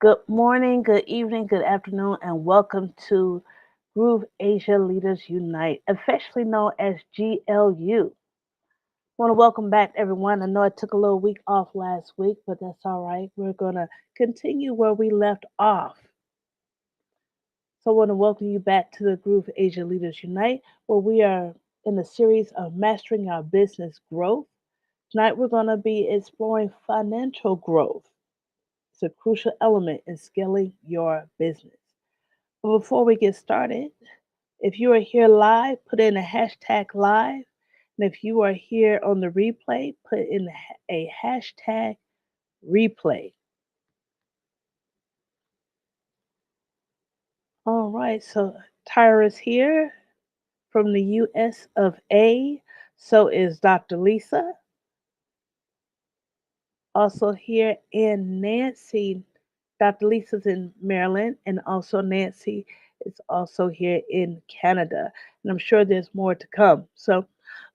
Good morning, good evening, good afternoon, and welcome to Groove Asia Leaders Unite, officially known as GLU. Want to welcome back everyone. I know I took a little week off last week, but that's all right. We're going to continue where we left off. So I want to welcome you back to the Groove Asia Leaders Unite, where we are in the series of mastering our business growth. Tonight we're going to be exploring financial growth. It's a crucial element in scaling your business. But before we get started, if you are here live, put in a hashtag live. And if you are here on the replay, put in a hashtag replay. All right, so Tyra's here from the US of A. So is Dr. Lisa. Also here in Nancy. Dr. Lisa's in Maryland, and also Nancy is also here in Canada. And I'm sure there's more to come. So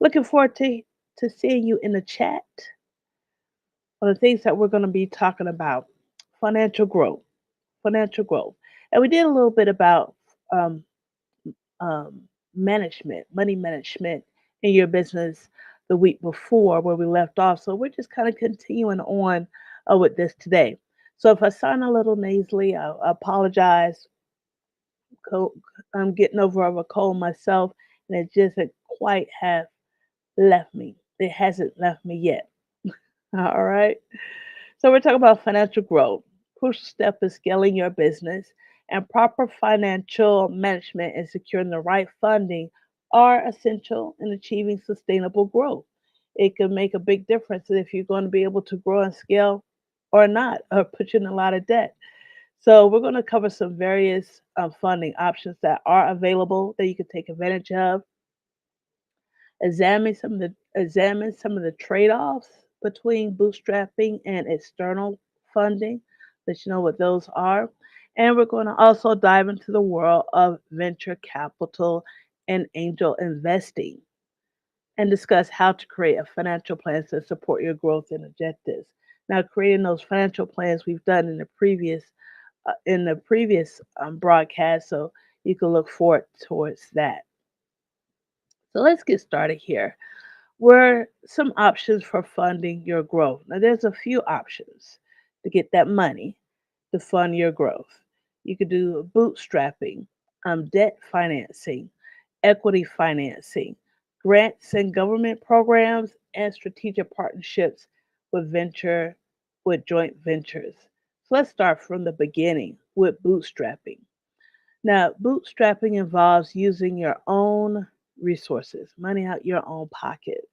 looking forward to seeing you in the chat on the things that we're going to be talking about. Financial growth. Financial growth. And we did a little bit about um, um, management, money management in your business the week before where we left off. So we're just kind of continuing on with this today. So if I sound a little nasally, I apologize. Co- I'm getting over a cold myself, and it just not quite have left me. It hasn't left me yet. All right. So we're talking about financial growth. Crucial step is scaling your business, and proper financial management and securing the right funding are essential in achieving sustainable growth. It can make a big difference if you're going to be able to grow and scale or not, or put you in a lot of debt. So we're going to cover some various funding options that are available that you can take advantage of. Examine some of the trade-offs between bootstrapping and external funding. Let you know what those are. And we're going to also dive into the world of venture capital and angel investing and discuss how to create a financial plan to support your growth and objectives. Now, creating those financial plans we've done in the previous broadcast, so you can look forward towards that. So let's get started here. Were some options for funding your growth. Now, there's a few options to get that money to fund your growth. You could do bootstrapping, debt financing, equity financing, grants and government programs, and strategic partnerships with joint ventures. So let's start from the beginning with bootstrapping. Now, bootstrapping involves using your own resources, money out your own pocket,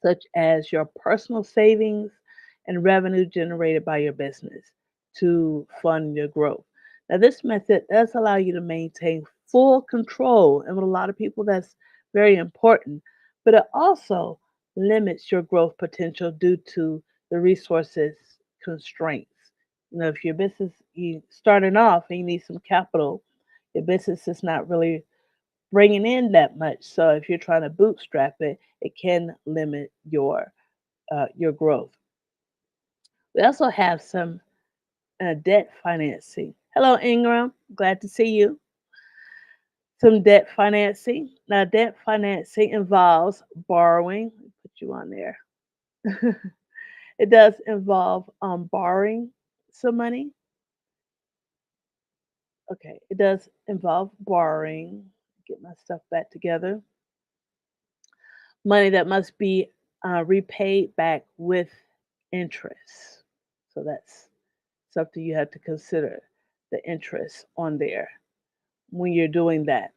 such as your personal savings and revenue generated by your business to fund your growth. Now, this method does allow you to maintain full control, and with a lot of people, that's very important, but it also limits your growth potential due to the resources constraints. If your business you starting off and you need some capital, your business is not really bringing in that much. So if you're trying to bootstrap it, it can limit your growth. We also have some debt financing. Hello, Ingram. Glad to see you. Some debt financing. Now, debt financing involves borrowing. Let me put you on there. It does involve borrowing some money. Okay, it does involve borrowing. Get my stuff back together. Money that must be repaid back with interest. So that's something you have to consider, the interest on there when you're doing that,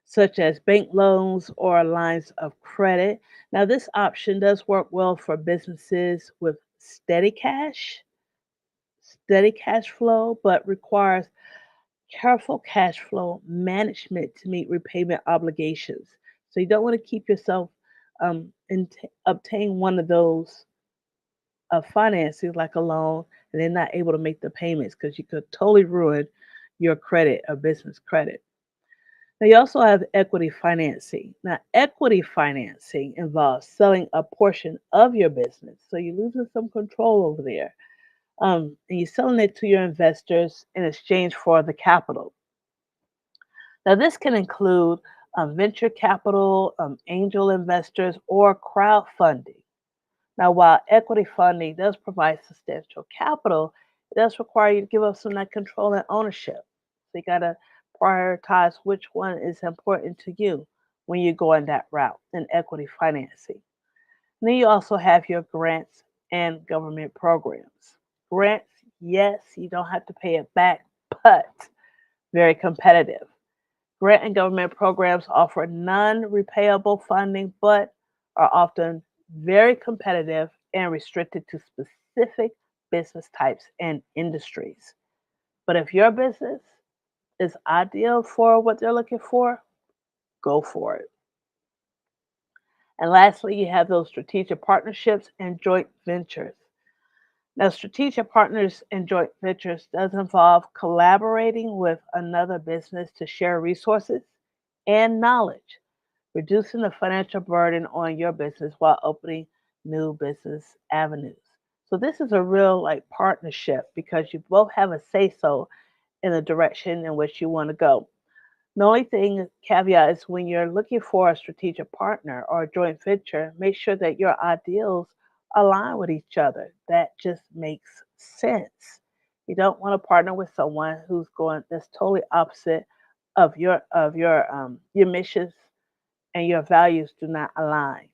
such as bank loans or lines of credit. Now, this option does work well for businesses with steady cash flow, but requires careful cash flow management to meet repayment obligations. So you don't want to keep yourself obtain one of those financing like a loan and they're not able to make the payments because you could totally ruin your credit or business credit. Now, you also have equity financing. Now, equity financing involves selling a portion of your business. So you're losing some control over there. And you're selling it to your investors in exchange for the capital. Now, this can include venture capital, angel investors, or crowdfunding. Now, while equity funding does provide substantial capital, it does require you to give up some of that control and ownership. So you got to prioritize which one is important to you when you go in that route in equity financing. And then you also have your grants and government programs. Grants, yes, you don't have to pay it back, but very competitive. Grant and government programs offer non repayable funding, but are often very competitive and restricted to specific business types and industries. But if your business is ideal for what they're looking for, go for it. And lastly, you have those strategic partnerships and joint ventures. Now, strategic partners and joint ventures does involve collaborating with another business to share resources and knowledge, reducing the financial burden on your business while opening new business avenues. So this is a real like partnership because you both have a say so in the direction in which you want to go. The only thing caveat is when you're looking for a strategic partner or a joint venture, make sure that your ideals align with each other. That just makes sense. You don't want to partner with someone who's going that's totally opposite of your missions and your values do not align.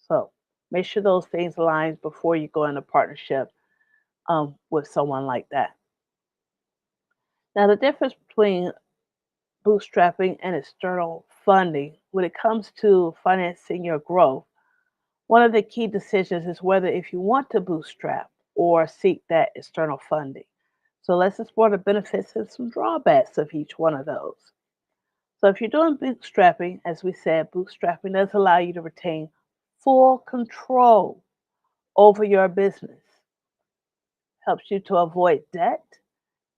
So make sure those things align before you go into partnership with someone like that. Now, the difference between bootstrapping and external funding, when it comes to financing your growth, one of the key decisions is whether if you want to bootstrap or seek that external funding. So let's explore the benefits and some drawbacks of each one of those. So if you're doing bootstrapping, as we said, bootstrapping does allow you to retain full control over your business, helps you to avoid debt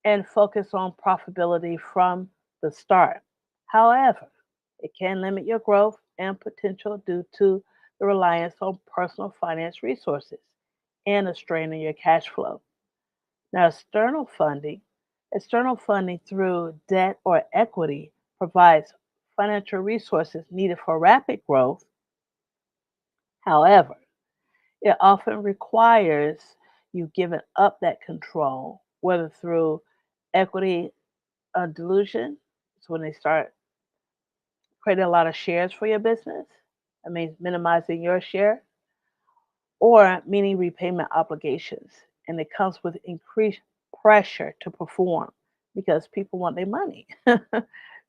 and focus on profitability from the start. However, it can limit your growth and potential due to the reliance on personal finance resources and a strain on your cash flow. Now, external funding through debt or equity provides financial resources needed for rapid growth. However, it often requires you giving up that control, whether through equity dilution, so when they start creating a lot of shares for your business, I mean, minimizing your share, or meeting repayment obligations. And it comes with increased pressure to perform because people want their money.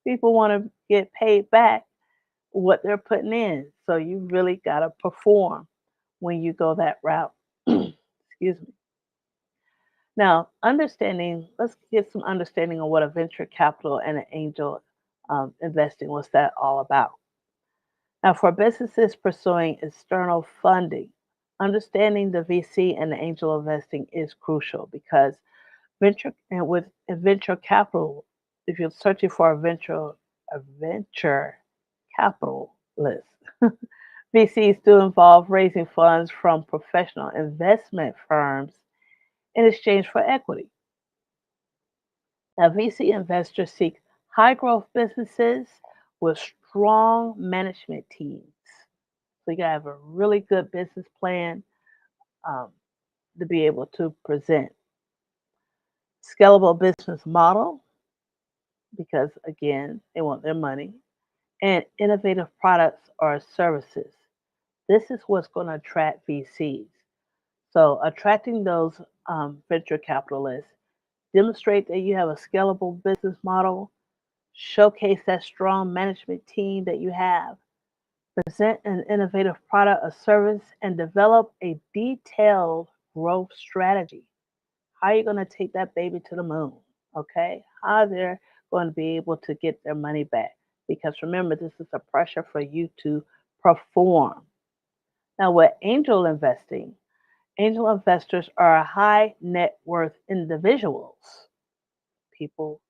People want to get paid back what they're putting in. So you really got to perform when you go that route. Excuse me. Now, let's get some understanding on what a venture capital and an angel investing, what's that all about? Now, for businesses pursuing external funding, understanding the VC and the angel investing is crucial because with a venture capital, if you're searching for a venture capitalist, VCs do involve raising funds from professional investment firms in exchange for equity. Now, VC investors seek high growth businesses with strong management teams. So you gotta have a really good business plan um, to be able to present. Scalable business model, because again, they want their money, and innovative products or services. This is what's going to attract VCs. So, attracting those venture capitalists, demonstrate that you have a scalable business model, showcase that strong management team that you have, present an innovative product or service, and develop a detailed growth strategy. How are you going to take that baby to the moon? Okay. How they're going to be able to get their money back. Because remember, this is a pressure for you to perform. Now, with angel investors are high net worth individuals, people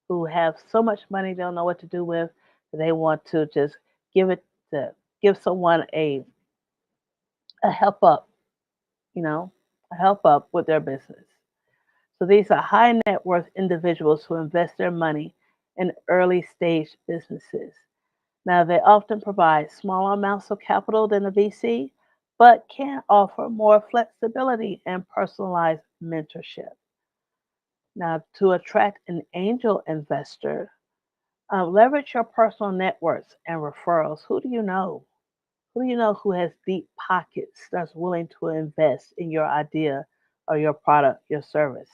who have so much money they don't know what to do with. They want to just give it to give someone a help up, you know, a help up with their business. So these are high net worth individuals who invest their money in early stage businesses. Now, they often provide smaller amounts of capital than a VC, but can offer more flexibility and personalized mentorship. Now, to attract an angel investor, leverage your personal networks and referrals. Who do you know? Who do you know who has deep pockets that's willing to invest in your idea or your product, your service?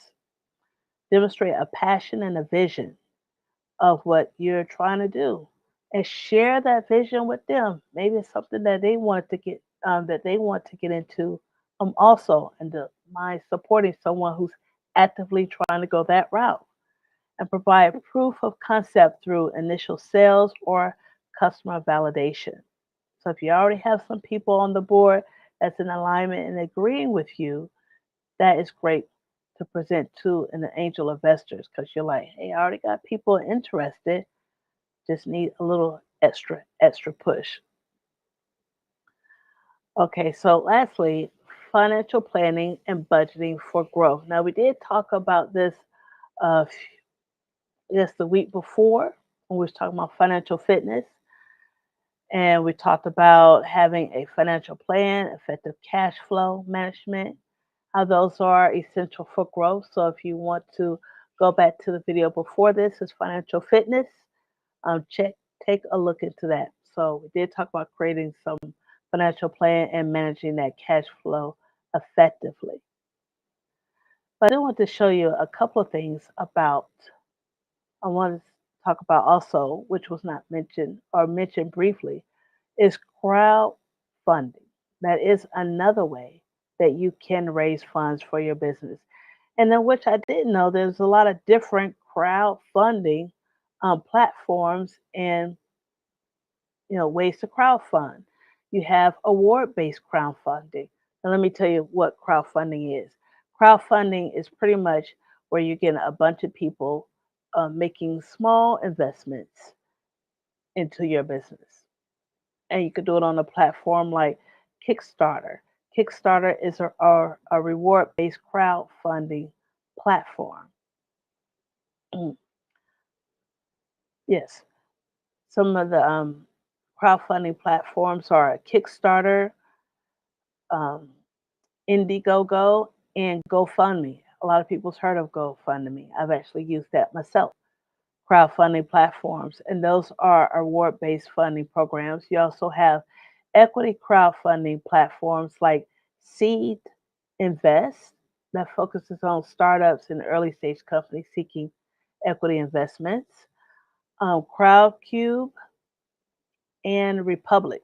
Demonstrate a passion and a vision of what you're trying to do, and share that vision with them. Maybe it's something that they want to get into also, and to mind supporting someone who's actively trying to go that route, and provide proof of concept through initial sales or customer validation. So if you already have some people on the board that's in alignment and agreeing with you, that is great to present to an angel investors, because you're like, hey, I already got people interested, just need a little extra push. Okay, so lastly, financial planning and budgeting for growth. Now we did talk about this uh just the week before when we was talking about financial fitness, and we talked about having a financial plan, effective cash flow management, how those are essential for growth. So if you want to go back to the video before this, is financial fitness. Check Take a look into that. So we did talk about creating some financial plan and managing that cash flow effectively. But I want to show you a couple of things about. I want to talk about also, which was not mentioned or mentioned briefly, is crowdfunding. That is another way that you can raise funds for your business. And then, which I didn't know, there's a lot of different crowdfunding platforms and ways to crowdfund. You have award-based crowdfunding. Now, let me tell you what crowdfunding is. Crowdfunding is pretty much where you get a bunch of people making small investments into your business, and you could do it on a platform like Kickstarter. Kickstarter is a reward-based crowdfunding platform. Mm, yes, some of the crowdfunding platforms are Kickstarter, um, Indiegogo, and GoFundMe. A lot of people's heard of GoFundMe. I've actually used that myself. Crowdfunding platforms, and those are award-based funding programs. You also have equity crowdfunding platforms like Seed Invest, that focuses on startups and early stage companies seeking equity investments. Crowdcube and Republic.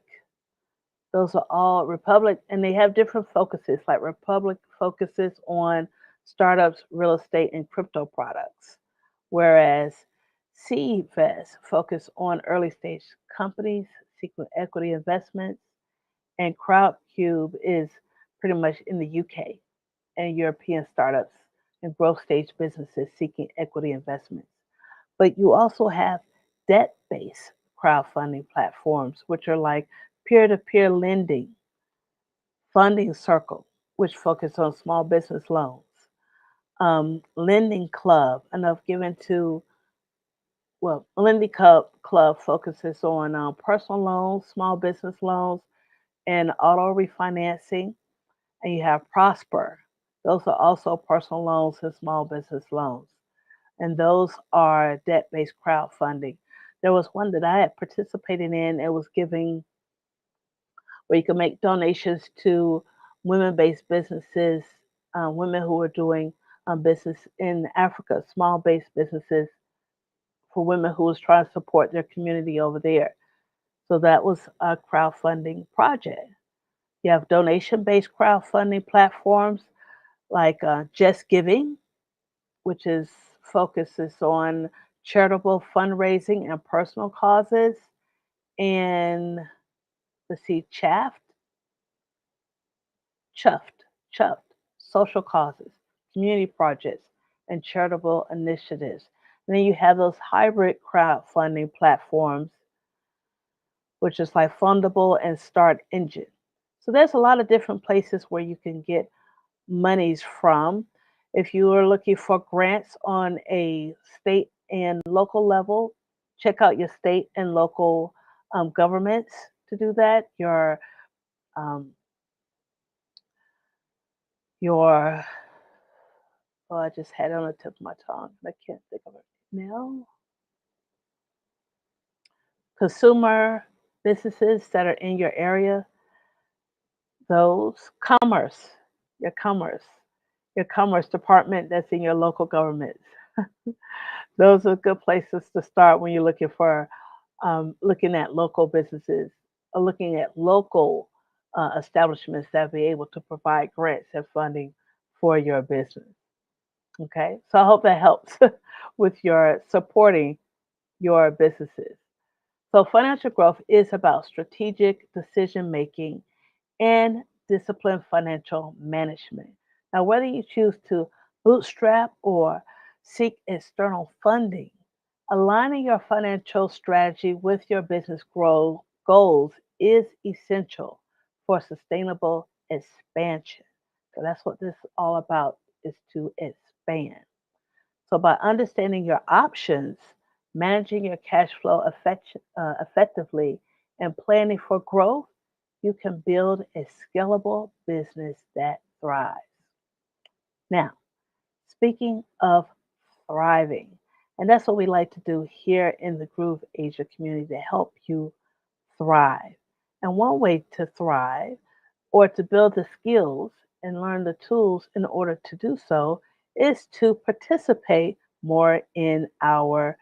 Those are all Republic, and they have different focuses. Like Republic focuses on startups, real estate, and crypto products, whereas Seedfest focus on early stage companies seeking equity investments, and Crowdcube is pretty much in the UK and European startups and growth stage businesses seeking equity investments. But you also have debt based crowdfunding platforms, which are like peer to peer lending, Funding Circle, which focus on small business loans, Lending Club, and I've given to, well, Lending Club focuses on personal loans, small business loans, and auto refinancing. And you have Prosper. Those are also personal loans and small business loans. And those are debt-based crowdfunding. There was one that I had participated in. It was giving where you can make donations to women-based businesses, women who are doing business in Africa, small-based businesses for women who was trying to support their community over there. So that was a crowdfunding project. You have donation-based crowdfunding platforms like Just Giving, which is focuses on charitable fundraising and personal causes, and let's see, Chuffed, social causes, community projects, and charitable initiatives. And then you have those hybrid crowdfunding platforms, which is like Fundable and Start Engine. So there's a lot of different places where you can get monies from. If you are looking for grants on a state and local level, check out your state and local governments to do that. Um, your oh, I just had it on the tip of my tongue. I can't think of it now. Consumer businesses that are in your area, those commerce, your commerce, your commerce department that's in your local government. Those are good places to start when you're looking for looking at local businesses or looking at local establishments that be able to provide grants and funding for your business. Okay, so I hope that helps with your supporting your businesses. So financial growth is about strategic decision making and disciplined financial management. Now, whether you choose to bootstrap or seek external funding, aligning your financial strategy with your business growth goals is essential for sustainable expansion. So that's what this is all about is to expand. So by understanding your options, managing your cash flow effectively, and planning for growth, you can build a scalable business that thrives. Now, speaking of thriving, and that's what we like to do here in the Groove Asia community to help you thrive. And one way to thrive or to build the skills and learn the tools in order to do so is to participate more in our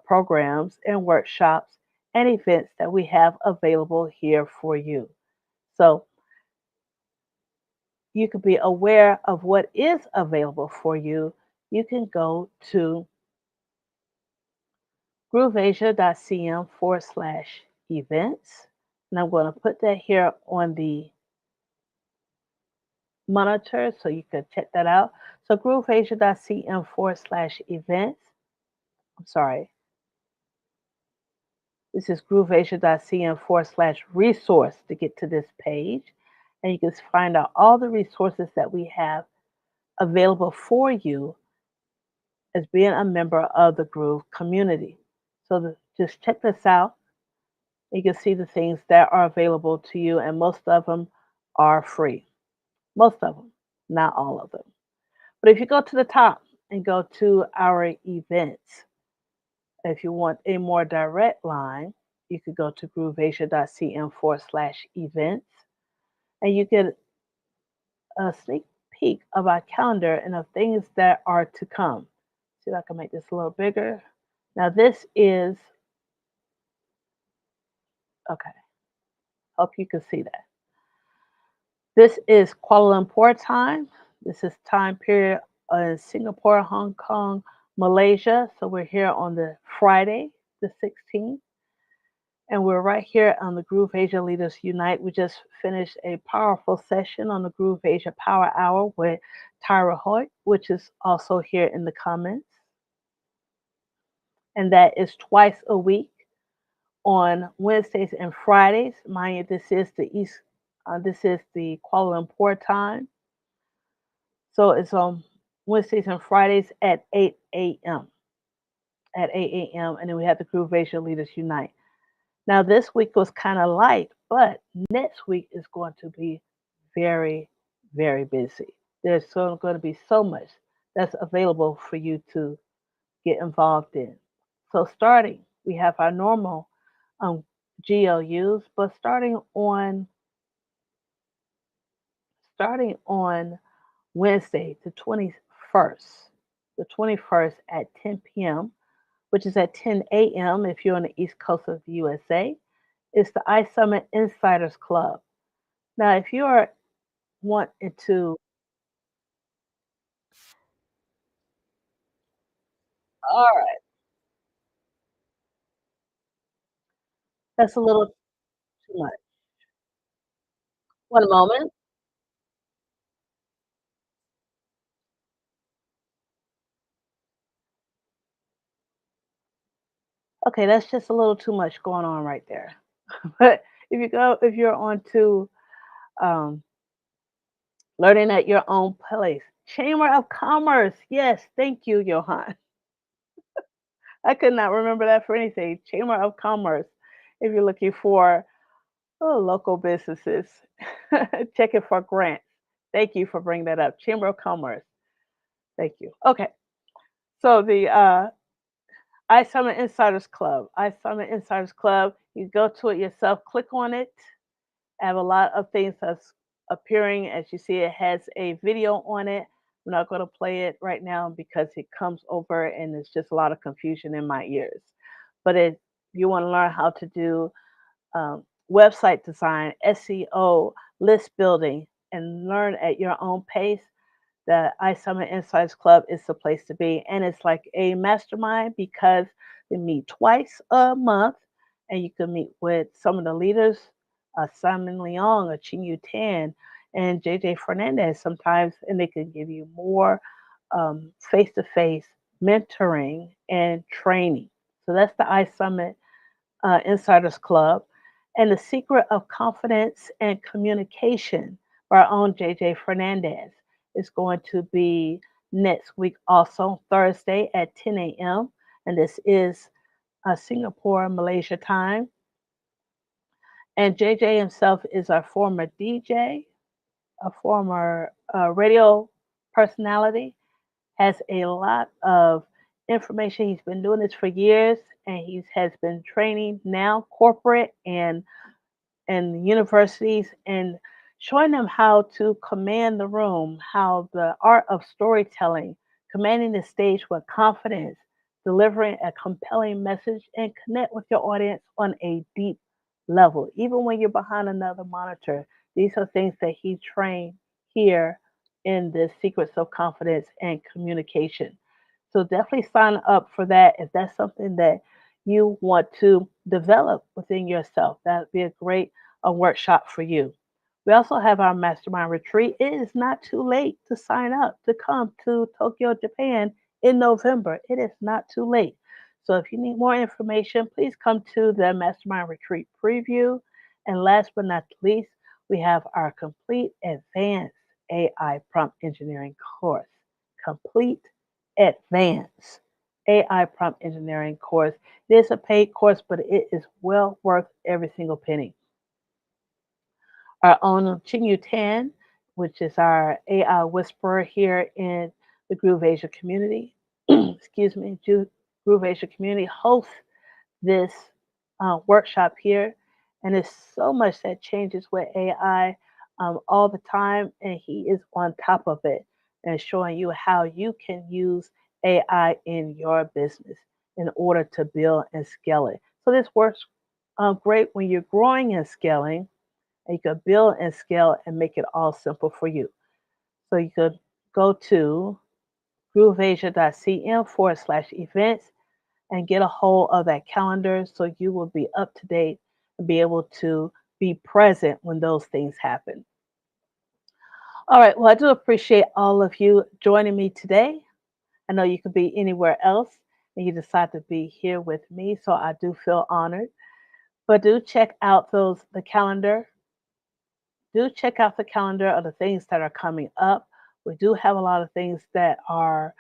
programs and workshops and events that we have available here for you. So you could be aware of what is available for you. You can go to grooveasia.cm/events. And I'm going to put that here on the monitor so you can check that out. So grooveasia.cm/events. I'm sorry. This is grooveasia.cm/resource to get to this page. And you can find out all the resources that we have available for you as being a member of the Groove community. So just check this out. You can see the things that are available to you, and most of them are free. Most of them, not all of them. But if you go to the top and go to our events, if you want a more direct line, you could go to grooveasia.cm/events and you get a sneak peek of our calendar and of things that are to come. See if I can make this a little bigger. Now, this is okay, hope you can see that. This is Kuala Lumpur time. This is time period in Singapore, Hong Kong, Malaysia. So we're here on the Friday, the 16th. And we're right here on the Groove Asia Leaders Unite. We just finished a powerful session on the Groove Asia Power Hour with Tyra Hoyt, which is also here in the comments. And that is twice a week on Wednesdays and Fridays. Mind you, this is the Kuala Lumpur time. So it's on Wednesdays and Fridays at 8 a.m. At 8 a.m. And then we have the Groove Asia Leaders Unite. Now, this week was kind of light, but next week is going to be very, very busy. There's going to be so much that's available for you to get involved in. So, starting, we have our normal um, GLUs, but starting on Wednesday, the 21st at 10 p.m., which is at 10 a.m. if you're on the East Coast of the USA. It's the iSummit Insiders Club. Now, if you are wanting to, all right, that's a little too much. One moment. Okay, that's just a little too much going on right there. But if you're on to um, learning at your own pace, Chamber of Commerce. Yes, thank you, Johan. I could not remember that for anything. Chamber of Commerce. If you're looking for local businesses, checking for grants. Thank you for bringing that up. Chamber of Commerce. Thank you. Okay. So the iSummit Insiders Club. iSummit Insiders Club. You go to it yourself. Click on it. I have a lot of things that's appearing. As you see, it has a video on it. I'm not going to play it right now because it comes over and it's just a lot of confusion in my ears. But if you want to learn how to do website design, SEO, list building, and learn at your own pace, the iSummit Insights Club is the place to be. And it's like a mastermind because they meet twice a month and you can meet with some of the leaders, Simon Leong, Chinyu Tan, and JJ Fernandez sometimes, and they can give you more face to face mentoring and training. So that's the iSummit Insiders Club. And the secret of confidence and communication by our own JJ Fernandez is going to be next week, also Thursday at 10 a.m. And this is Singapore, Malaysia time. And JJ himself is a former DJ, a former radio personality, has a lot of information. He's been doing this for years, and he has been training now corporate and universities and showing them how to command the room, how the art of storytelling, commanding the stage with confidence, delivering a compelling message, and connect with your audience on a deep level. Even when you're behind another monitor, these are things that he trained here in the secrets of confidence and communication. So definitely sign up for that if that's something that you want to develop within yourself. That would be a great workshop for you. We also have our mastermind retreat. It is not too late to sign up to come to Tokyo, Japan in November. It is not too late. So if you need more information, please come to the mastermind retreat preview. And last but not least, we have our complete advanced AI prompt engineering course. Complete advanced AI prompt engineering course. It is a paid course, but it is well worth every single penny. Our own Chinyu Tan, which is our AI whisperer here in the Groove Asia community, excuse me, Groove Asia community hosts this workshop here. And there's so much that changes with AI all the time, and he is on top of it and showing you how you can use AI in your business in order to build and scale it. So this works great when you're growing and scaling, and you can build and scale and make it all simple for you. So you could go to grooveasia.cm/events and get a hold of that calendar so you will be up to date and be able to be present when those things happen. All right, well, I do appreciate all of you joining me today. I know you could be anywhere else and you decide to be here with me, so I do feel honored. But do check out the calendar. Do check out the calendar of the things that are coming up. We do have a lot of things that are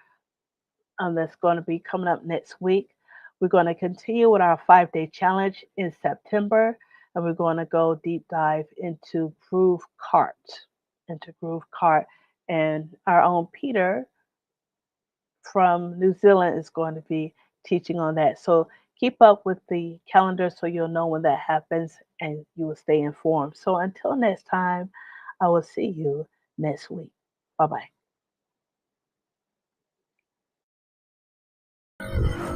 that's going to be coming up next week. We're going to continue with our 5-day challenge in September, and we're going to go deep dive into Groove Cart, and our own Peter from New Zealand is going to be teaching on that. So keep up with the calendar so you'll know when that happens and you will stay informed. So until next time, I will see you next week. Bye-bye.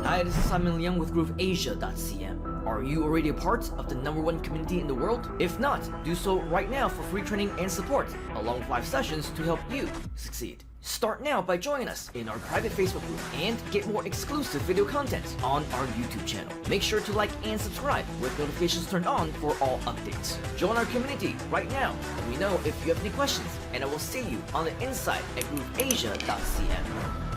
Hi, this is Simon Liang with GrooveAsia.cm. Are you already a part of the #1 community in the world? If not, do so right now for free training and support, along with live sessions to help you succeed. Start now by joining us in our private Facebook group and get more exclusive video content on our YouTube channel. Make sure to like and subscribe with notifications turned on for all updates. Join our community right now. Let me know if you have any questions, and I will see you on the inside at GrooveAsia.cm.